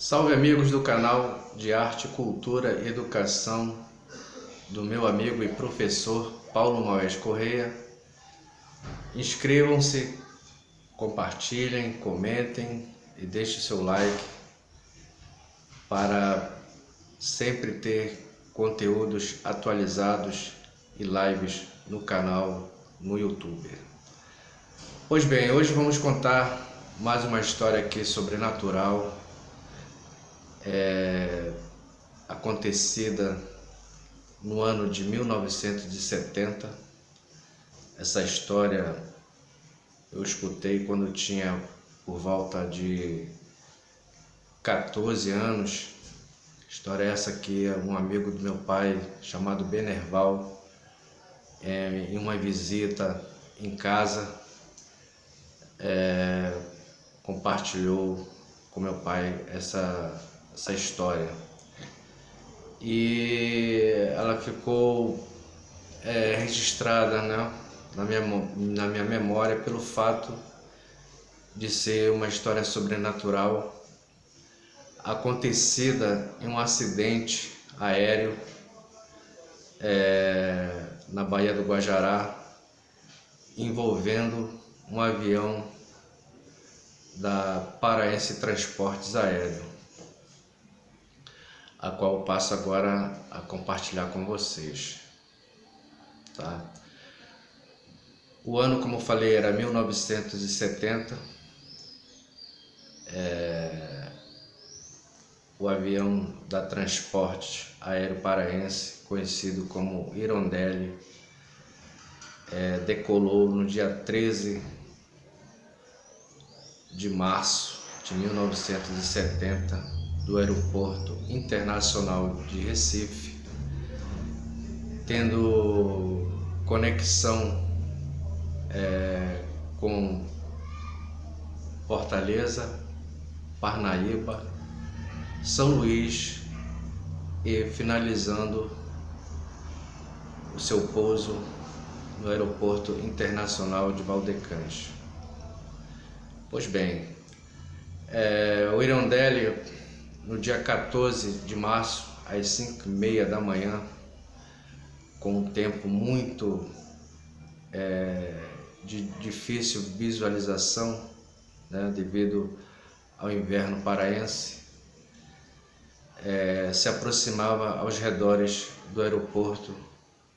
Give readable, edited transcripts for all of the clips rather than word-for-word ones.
Salve amigos do canal de Arte, Cultura e Educação do meu amigo e professor Paulo Moés Correia. Inscrevam-se, compartilhem, comentem e deixem seu like para sempre ter conteúdos atualizados e lives no canal no YouTube. Pois bem, hoje vamos contar mais uma história aqui sobrenatural acontecida no ano de 1970. Essa história eu escutei quando eu tinha por volta de 14 anos. História essa que um amigo do meu pai, chamado Benerval, em uma visita em casa, compartilhou com meu pai essa história, e ela ficou registrada, né, na minha memória pelo fato de ser uma história sobrenatural acontecida em um acidente aéreo na Baía do Guajará, envolvendo um avião da Paraense Transportes Aéreo, a qual eu passo agora a compartilhar com vocês, tá? O ano, como eu falei, era 1970. O avião da Transporte Aéreo Paraense, conhecido como Irondelli, decolou no dia 13 de março de 1970 do Aeroporto Internacional de Recife, tendo conexão com Fortaleza, Parnaíba, São Luís, e finalizando o seu pouso no Aeroporto Internacional de Valdecães. Pois bem, o Irondelli, no dia 14 de março, às 5h30 da manhã, com um tempo muito de difícil visualização, né, devido ao inverno paraense, se aproximava aos redores do Aeroporto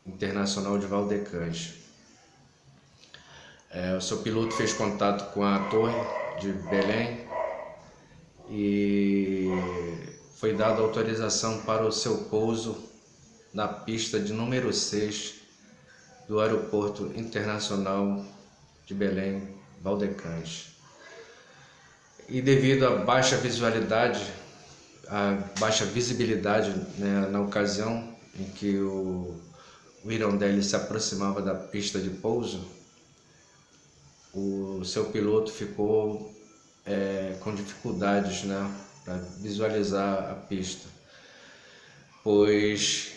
Internacional de Valdecães. O seu piloto fez contato com a torre de Belém e foi dada autorização para o seu pouso na pista de número 6 do Aeroporto Internacional de Belém, Valdecães. E devido à baixa visibilidade, né, na ocasião em que o Irondelli se aproximava da pista de pouso, o seu piloto ficou com dificuldades, né, para visualizar a pista, pois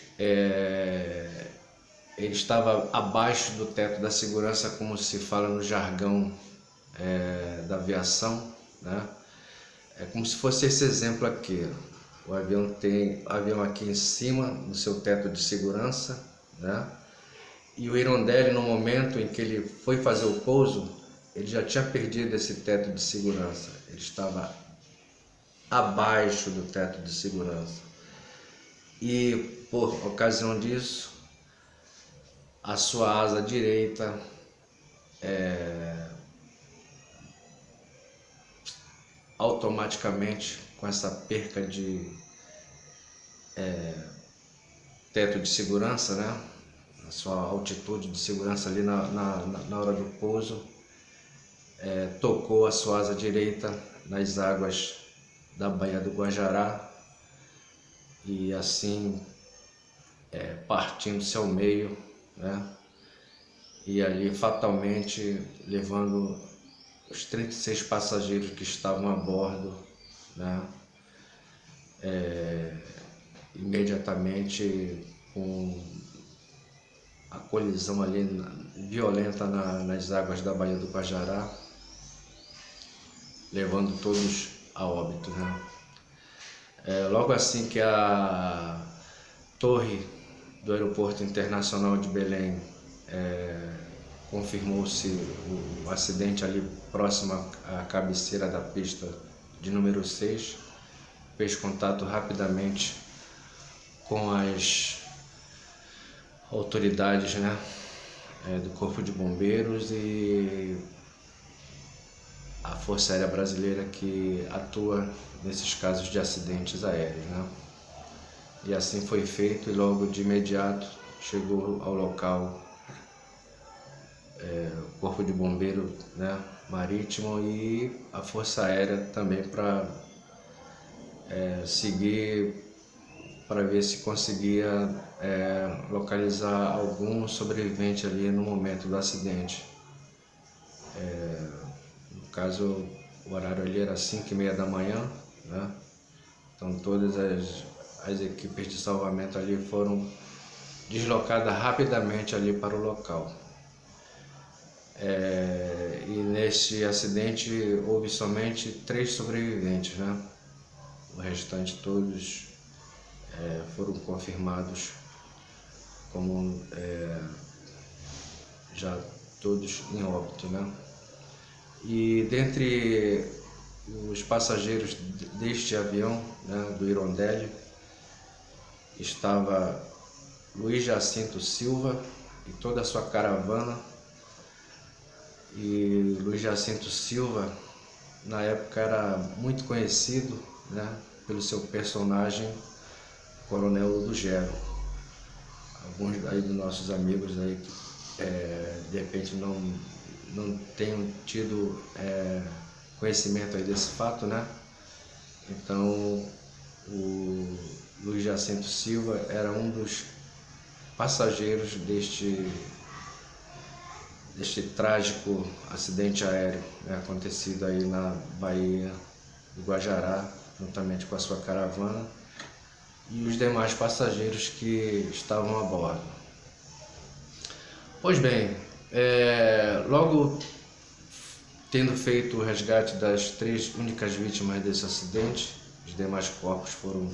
ele estava abaixo do teto da segurança, como se fala no jargão da aviação, né? É como se fosse esse exemplo aqui. O avião tem aqui em cima no seu teto de segurança, né? E o Irondelli, no momento em que ele foi fazer o pouso, ele já tinha perdido esse teto de segurança. Ele estava abaixo do teto de segurança. E por ocasião disso, a sua asa direita automaticamente, com essa perca de teto de segurança, né, a sua altitude de segurança ali na hora do pouso, tocou a sua asa direita nas águas da Baía do Guajará, e assim partindo-se ao meio, né, e ali fatalmente levando os 36 passageiros que estavam a bordo, né, imediatamente com a colisão ali violenta nas águas da Baía do Guajará, levando todos a óbito, né? Logo assim que a torre do Aeroporto Internacional de Belém confirmou-se o acidente ali próximo à cabeceira da pista de número 6, fez contato rapidamente com as autoridades, né, do Corpo de Bombeiros e a Força Aérea Brasileira, que atua nesses casos de acidentes aéreos, né? E assim foi feito, e logo de imediato chegou ao local o Corpo de Bombeiro, né, marítimo, e a Força Aérea também para seguir, para ver se conseguia localizar algum sobrevivente ali no momento do acidente. No caso, o horário ali era 5h30 da manhã, né? Então todas as equipes de salvamento ali foram deslocadas rapidamente ali para o local. E neste acidente houve somente 3 sobreviventes, né? O restante todos foram confirmados como já todos em óbito, né? E dentre os passageiros deste avião, né, do Irondelli, estava Luiz Jacinto Silva e toda a sua caravana. E Luiz Jacinto Silva, na época, era muito conhecido, né, pelo seu personagem Coronel Ludo Gero. Alguns aí dos nossos amigos aí que de repente não tenham tido conhecimento aí desse fato, né? Então o Luiz Jacinto Silva era um dos passageiros deste trágico acidente aéreo, né, acontecido aí na Baía do Guajará, juntamente com a sua caravana e os demais passageiros que estavam a bordo. Pois bem, logo tendo feito o resgate das 3 únicas vítimas desse acidente, os demais corpos foram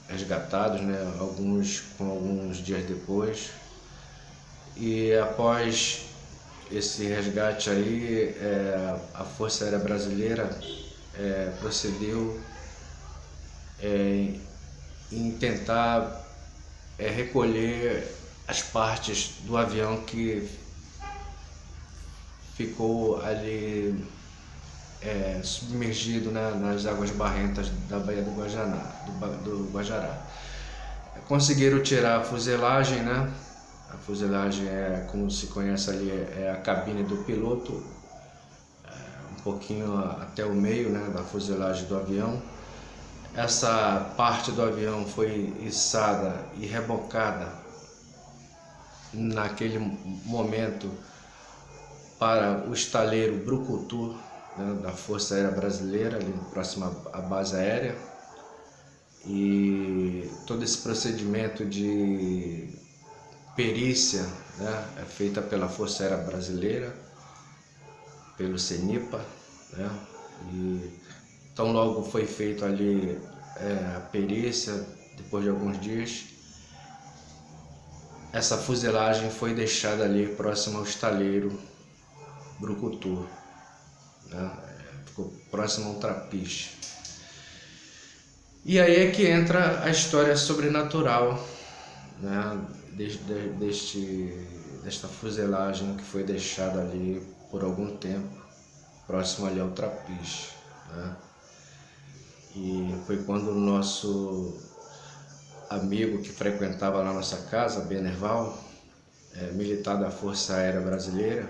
resgatados, né, alguns alguns dias depois. E após esse resgate aí, a Força Aérea Brasileira procedeu em tentar recolher as partes do avião que ficou ali submergido, né, nas águas barrentas da Baía do Guajará. Conseguiram tirar a fuselagem, né? A fuselagem como se conhece ali, a cabine do piloto, um pouquinho até o meio, né, da fuselagem do avião. Essa parte do avião foi içada e rebocada naquele momento para o estaleiro Brucutu, né, da Força Aérea Brasileira, ali próximo à base aérea. E todo esse procedimento de perícia, né, é feita pela Força Aérea Brasileira, pelo CENIPA, né, e então logo foi feito ali a perícia. Depois de alguns dias, essa fuselagem foi deixada ali próximo ao estaleiro Brucutu, né, ficou próximo ao trapiche. E aí é que entra a história sobrenatural, né, desta fuselagem que foi deixada ali por algum tempo, próximo ali ao trapiche, né? E foi quando o nosso amigo que frequentava lá nossa casa, Benerval, militar da Força Aérea Brasileira,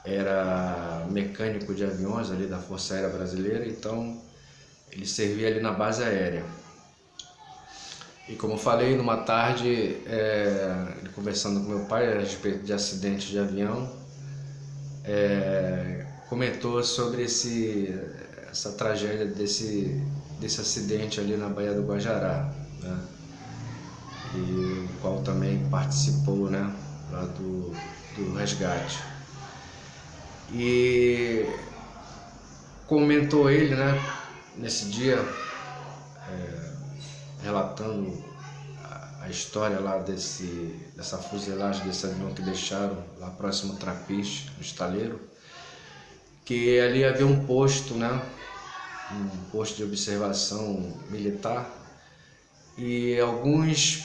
era mecânico de aviões ali da Força Aérea Brasileira, então ele servia ali na base aérea. E como eu falei, numa tarde, ele conversando com meu pai a respeito de acidentes de avião, comentou sobre essa tragédia desse acidente ali na Baía do Guajará, né? E o qual também participou, né, lá do resgate. E comentou ele, né, nesse dia, relatando a história lá dessa fuselagem desse avião que deixaram lá próximo ao Trapiche, no estaleiro, que ali havia um posto, né? Um posto de observação militar, e alguns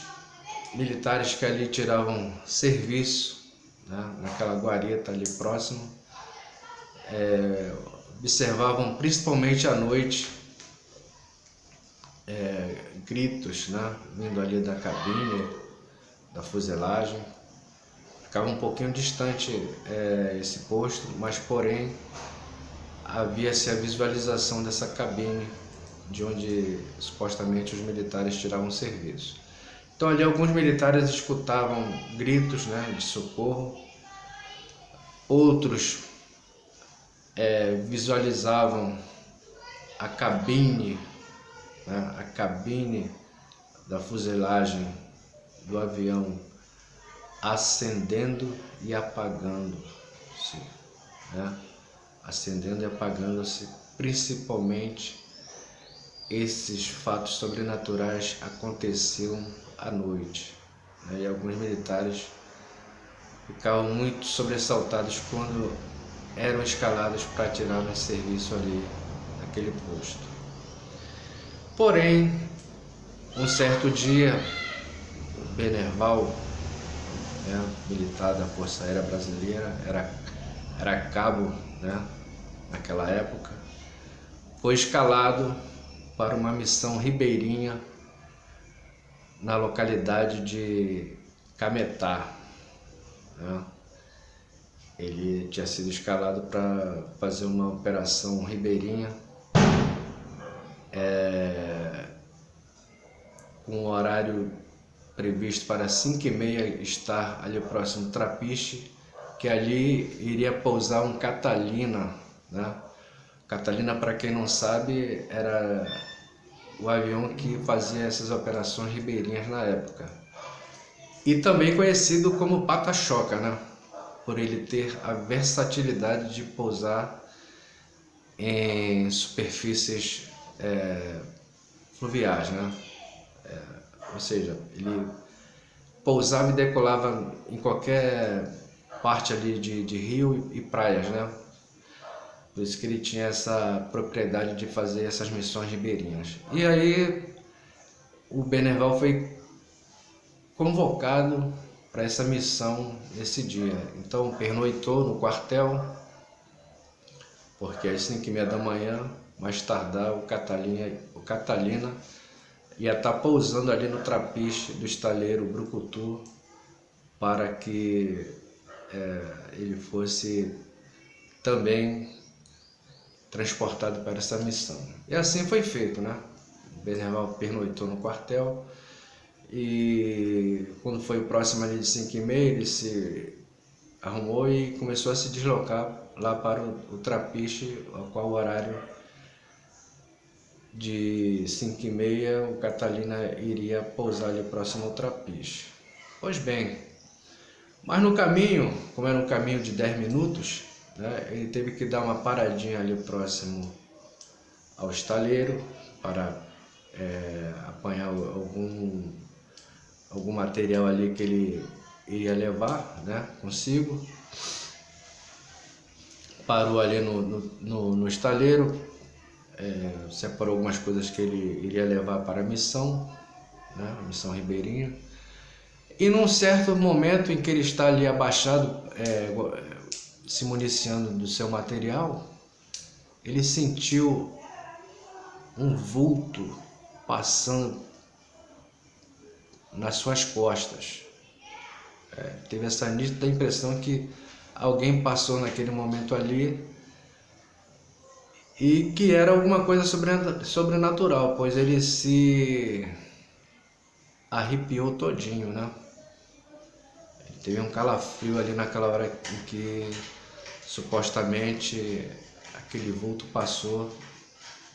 militares que ali tiravam serviço, né, naquela guarita ali próximo, observavam principalmente à noite gritos, né, vindo ali da cabine, da fuselagem. Ficava um pouquinho distante esse posto, mas porém havia-se a visualização dessa cabine de onde supostamente os militares tiravam serviço. Então ali alguns militares escutavam gritos, né, de socorro, outros visualizavam a cabine, né, a cabine da fuselagem do avião acendendo e apagando-se, né? Acendendo e apagando-se. Principalmente esses fatos sobrenaturais aconteciam à noite, né? E alguns militares ficavam muito sobressaltados quando eram escalados para tirar um serviço ali naquele posto. Porém, um certo dia, o Benerval, né, militar da Força Aérea Brasileira, era cabo, né, naquela época, foi escalado para uma missão ribeirinha na localidade de Cametá, né? Ele tinha sido escalado para fazer uma operação ribeirinha com um horário previsto para 5h30 estar ali próximo do Trapiche, que ali iria pousar um Catalina, né? Catalina, para quem não sabe, era o avião que fazia essas operações ribeirinhas na época. E também conhecido como Pata-Choca, né? Por ele ter a versatilidade de pousar em superfícies fluviais, né? Ou seja, ele pousava e decolava em qualquer parte ali de rio e praias, né? Por isso que ele tinha essa propriedade de fazer essas missões ribeirinhas. E aí o Benerval foi convocado para essa missão nesse dia. Então pernoitou no quartel, porque às 5h30 da manhã, mais tardar, o Catalina ia estar pousando ali no Trapiche do estaleiro Brucutu, para que ele fosse também transportado para essa missão. E assim foi feito, né? O Benerval pernoitou no quartel, e quando foi próximo ali de 5h30, ele se arrumou e começou a se deslocar lá para o Trapiche, ao qual o horário de 5h30 o Catalina iria pousar ali próximo ao Trapiche. Pois bem, mas no caminho, como era um caminho de 10 minutos, né, ele teve que dar uma paradinha ali próximo ao estaleiro para apanhar algum material ali que ele iria levar, né, consigo. Parou ali no estaleiro, separou algumas coisas que ele iria levar para a missão, né, a missão ribeirinha. E num certo momento em que ele está ali abaixado, se municiando do seu material, ele sentiu um vulto passando nas suas costas. Teve essa nítida impressão que alguém passou naquele momento ali, e que era alguma coisa sobrenatural, pois ele se arrepiou todinho, né? Ele teve um calafrio ali naquela hora em que supostamente aquele vulto passou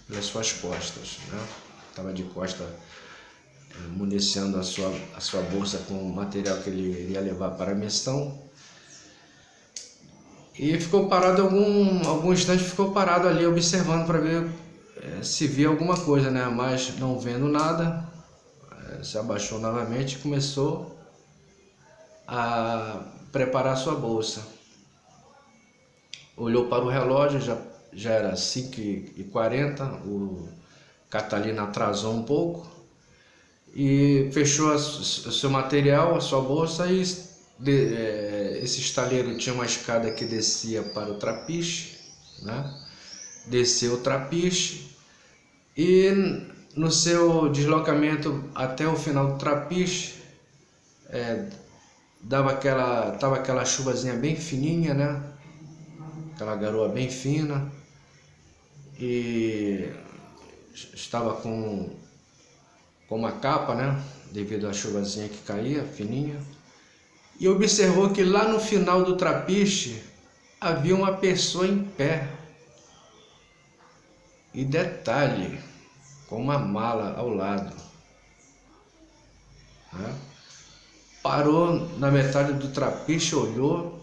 pelas suas costas, né? Estava de costa, municiando a sua bolsa com o material que ele iria levar para a missão. E ficou parado algum instante, ficou parado ali observando para ver se via alguma coisa, né? Mas não vendo nada, se abaixou novamente e começou a preparar sua bolsa. Olhou para o relógio, já era 5h40, o Catalina atrasou um pouco e fechou o seu material, a sua bolsa, e esse estaleiro tinha uma escada que descia para o trapiche, né? Desceu o trapiche e no seu deslocamento até o final do trapiche, tava aquela chuvazinha bem fininha, né? Aquela garoa bem fina, e estava com uma capa, né? Devido à chuvazinha que caía, fininha. E observou que lá no final do trapiche havia uma pessoa em pé. E detalhe, com uma mala ao lado, né? Parou na metade do trapiche, olhou,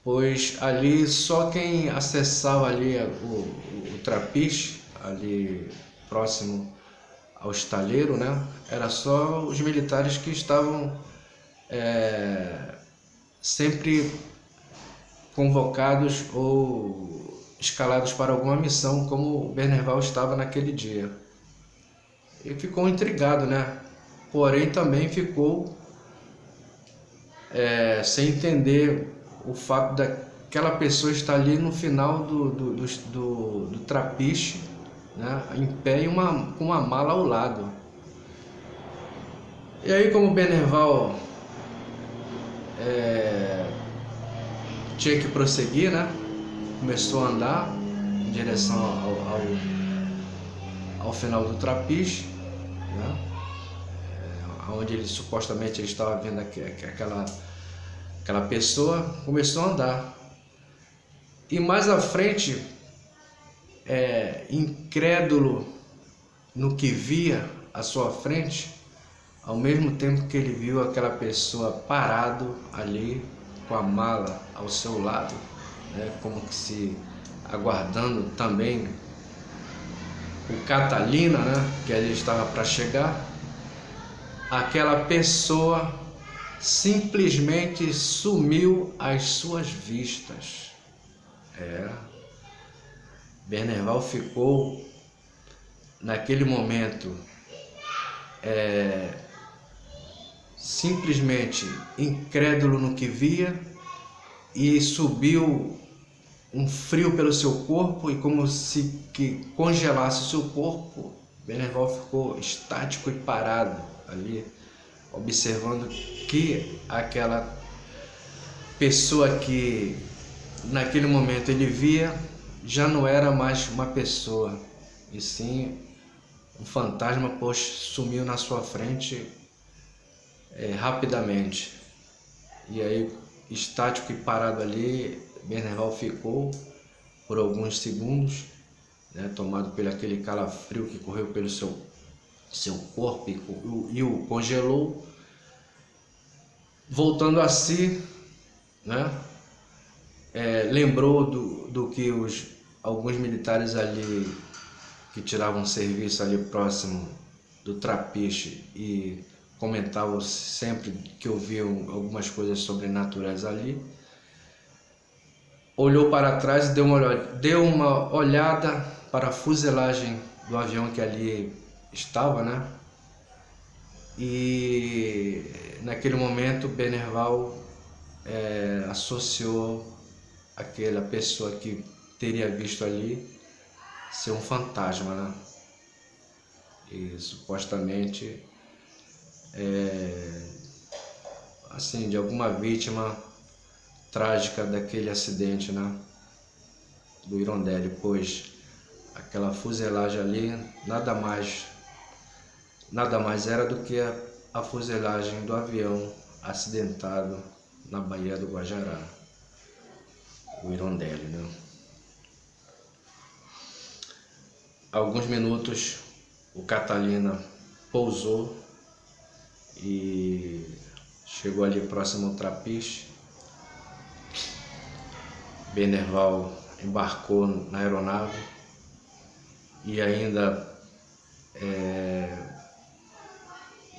pois ali só quem acessava ali o trapiche, ali próximo ao estaleiro, né? Era só os militares que estavam sempre convocados ou escalados para alguma missão, como o Bernerval estava naquele dia. E ficou intrigado, né? Porém também ficou sem entender o fato daquela pessoa estar ali no final do trapiche, né? Em pé e com uma mala ao lado. E aí, como o Bernerval tinha que prosseguir, né? Começou a andar em direção ao final do trapiche, né? Onde ele supostamente estava vendo aquela pessoa. Começou a andar, e mais à frente, incrédulo no que via à sua frente, ao mesmo tempo que ele viu aquela pessoa parado ali com a mala ao seu lado, né, como que se aguardando também o Catalina, né, que ele estava para chegar. Aquela pessoa simplesmente sumiu às suas vistas. Bernerval ficou naquele momento simplesmente incrédulo no que via, e subiu um frio pelo seu corpo, e como se que congelasse o seu corpo. Bernerval ficou estático e parado ali, observando que aquela pessoa que naquele momento ele via já não era mais uma pessoa, e sim um fantasma, pois sumiu na sua frente rapidamente. E aí, estático e parado ali, Bernerval ficou por alguns segundos, né, tomado pelo aquele calafrio que correu pelo seu corpo e o congelou. Voltando a si, né, lembrou do que alguns militares ali que tiravam serviço ali próximo do trapiche e comentavam sempre que ouviam algumas coisas sobrenaturais ali. Olhou para trás e deu uma olhada para a fuselagem do avião que ali estava, né? E naquele momento Bernerval associou aquela pessoa que teria visto ali ser um fantasma, né? E supostamente assim, de alguma vítima trágica daquele acidente, né, do Irondelli, pois aquela fuselagem ali nada mais era do que a fuselagem do avião acidentado na Baía do Guajará, o Irondelli, né? Alguns minutos o Catalina pousou e chegou ali próximo ao trapiche. Bernerval embarcou na aeronave e ainda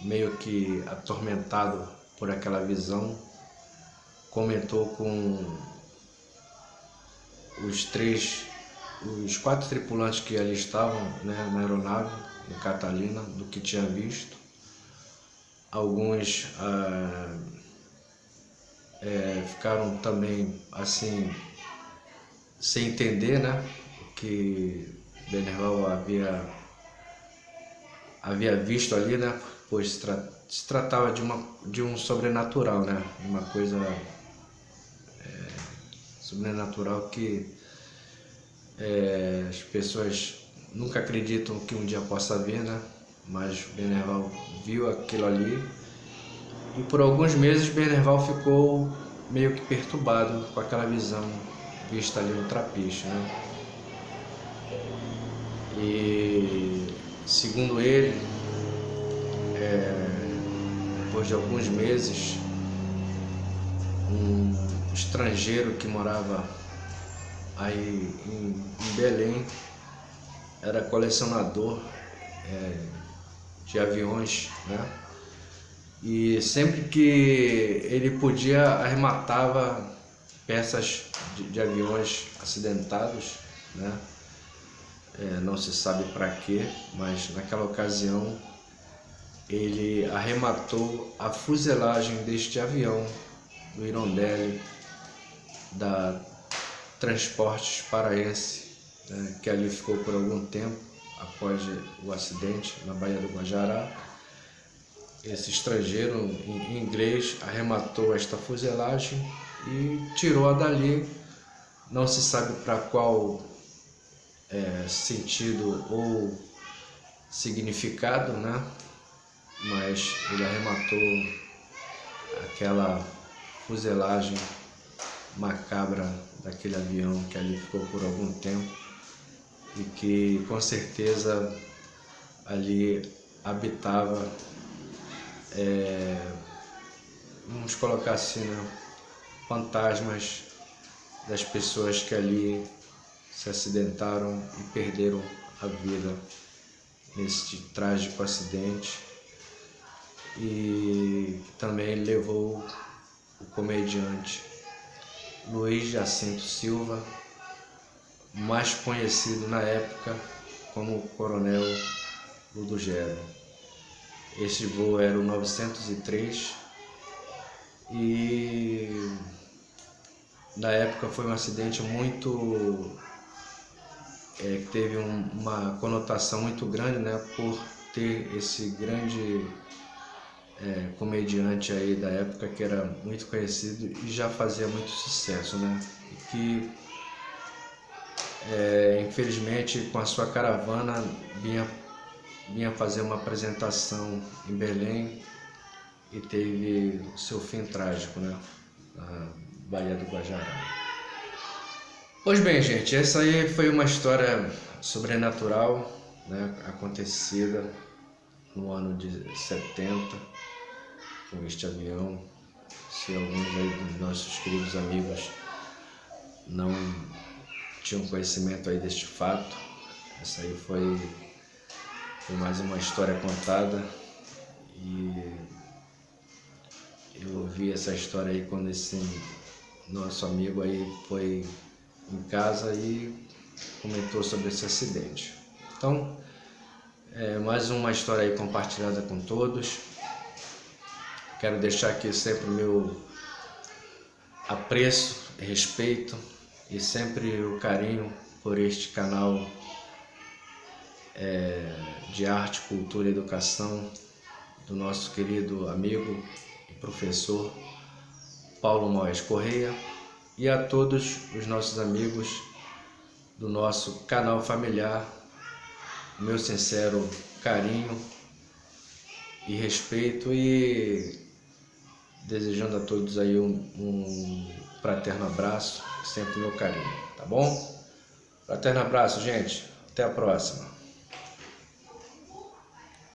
meio que atormentado por aquela visão, comentou com os 4 tripulantes que ali estavam, né, na aeronave, no Catalina, do que tinha visto. Alguns ficaram também assim, sem entender, né, o que Benerval havia visto ali, né, pois se tratava de um sobrenatural, né, uma coisa sobrenatural que as pessoas nunca acreditam que um dia possa ver, né? Mas Benerval viu aquilo ali e por alguns meses Benerval ficou meio que perturbado com aquela visão vista ali no trapiche, né? E segundo ele, depois de alguns meses, um estrangeiro que morava aí em Belém, era colecionador de aviões, né? E sempre que ele podia, arrematava peças de aviões acidentados, né? Não se sabe para quê, mas naquela ocasião ele arrematou a fuselagem deste avião do Irondelli da Transportes Paraense, né, que ali ficou por algum tempo após o acidente na Baía do Guajará. Esse estrangeiro em inglês arrematou esta fuselagem e tirou-a dali. Não se sabe para qual sentido ou significado, né? Mas ele arrematou aquela fuselagem macabra daquele avião que ali ficou por algum tempo e que com certeza ali habitava, vamos colocar assim, né, fantasmas das pessoas que ali se acidentaram e perderam a vida nesse trágico acidente, e também levou o comediante Luiz Jacinto Silva, mais conhecido na época como Coronel Ludogero. Este voo era o 903 e na época foi um acidente muito que teve uma conotação muito grande, né, por ter esse grande comediante aí da época que era muito conhecido e já fazia muito sucesso, né, e que infelizmente com a sua caravana vinha fazer uma apresentação em Belém e teve seu fim trágico, né, na Baía do Guajará. Pois bem, gente, essa aí foi uma história sobrenatural, né, acontecida no ano de 70 com este avião. Se alguns aí dos nossos queridos amigos não tinham conhecimento aí deste fato, essa aí foi mais uma história contada, e eu ouvi essa história aí quando esse nosso amigo aí foi em casa e comentou sobre esse acidente. Então, mais uma história aí compartilhada com todos. Quero deixar aqui sempre o meu apreço, respeito e sempre o carinho por este canal de arte, cultura e educação do nosso querido amigo e professor Paulo Moés Correia, e a todos os nossos amigos do nosso canal familiar, meu sincero carinho e respeito, e desejando a todos aí um fraterno abraço, sempre meu carinho, tá bom? Fraterno abraço, gente, até a próxima.